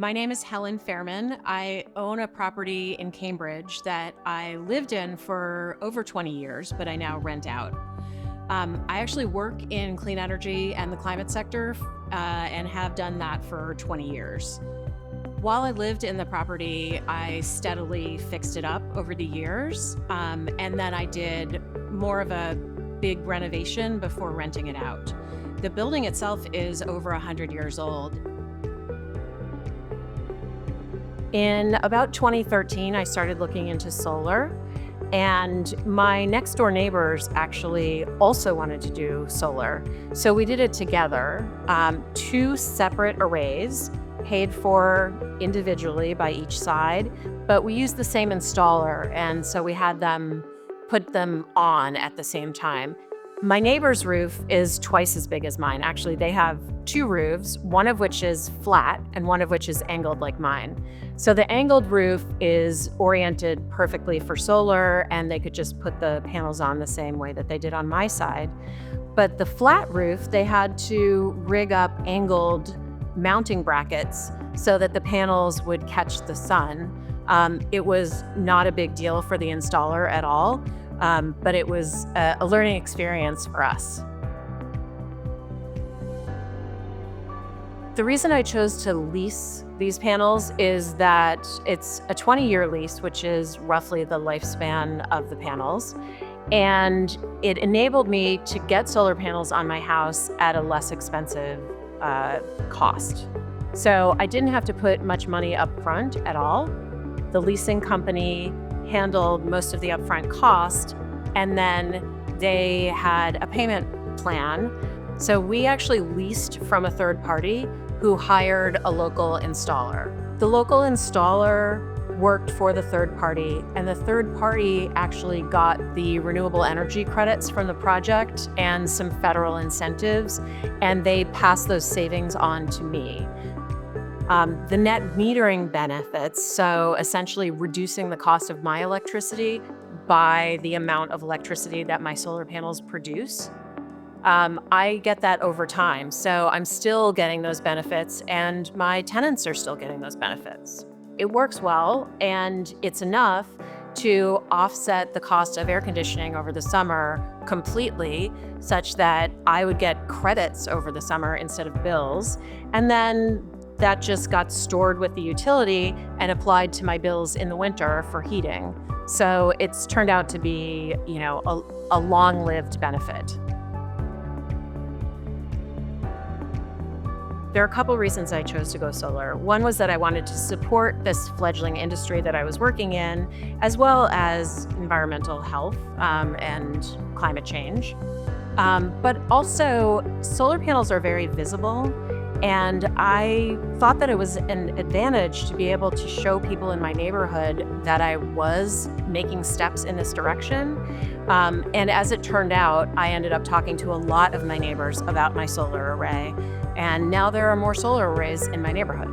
My name is Helen Fairman. I own a property in Cambridge that I lived in for over 20 years, but I now rent out. I actually work in clean energy and the climate sector and have done that for 20 years. While I lived in the property, I steadily fixed it up over the years, and then I did more of a big renovation before renting it out. The building itself is over 100 years old. In about 2013, I started looking into solar, and my next door neighbors actually also wanted to do solar. So we did it together, two separate arrays paid for individually by each side, but we used the same installer, and so we had them put them on at the same time. My neighbor's roof is twice as big as mine. Actually, they have two roofs, one of which is flat and one of which is angled like mine. So the angled roof is oriented perfectly for solar, and they could just put the panels on the same way that they did on my side. But the flat roof, they had to rig up angled mounting brackets so that the panels would catch the sun. It was not a big deal for the installer at all. But it was a learning experience for us. The reason I chose to lease these panels is that it's a 20-year lease, which is roughly the lifespan of the panels. And it enabled me to get solar panels on my house at a less expensive cost. So I didn't have to put much money up front at all. The leasing company handled most of the upfront cost, and then they had a payment plan. So we actually leased from a third party who hired a local installer. The local installer worked for the third party, and the third party actually got the renewable energy credits from the project and some federal incentives, and they passed those savings on to me. The net metering benefits, so essentially reducing the cost of my electricity by the amount of electricity that my solar panels produce, I get that over time. So I'm still getting those benefits, and my tenants are still getting those benefits. It works well, and it's enough to offset the cost of air conditioning over the summer completely, such that I would get credits over the summer instead of bills. And then that just got stored with the utility and applied to my bills in the winter for heating. So it's turned out to be, a long-lived benefit. There are a couple reasons I chose to go solar. One was that I wanted to support this fledgling industry that I was working in, as well as environmental health and climate change. But also, solar panels are very visible. And I thought that it was an advantage to be able to show people in my neighborhood that I was making steps in this direction. And as it turned out, I ended up talking to a lot of my neighbors about my solar array. And now there are more solar arrays in my neighborhood.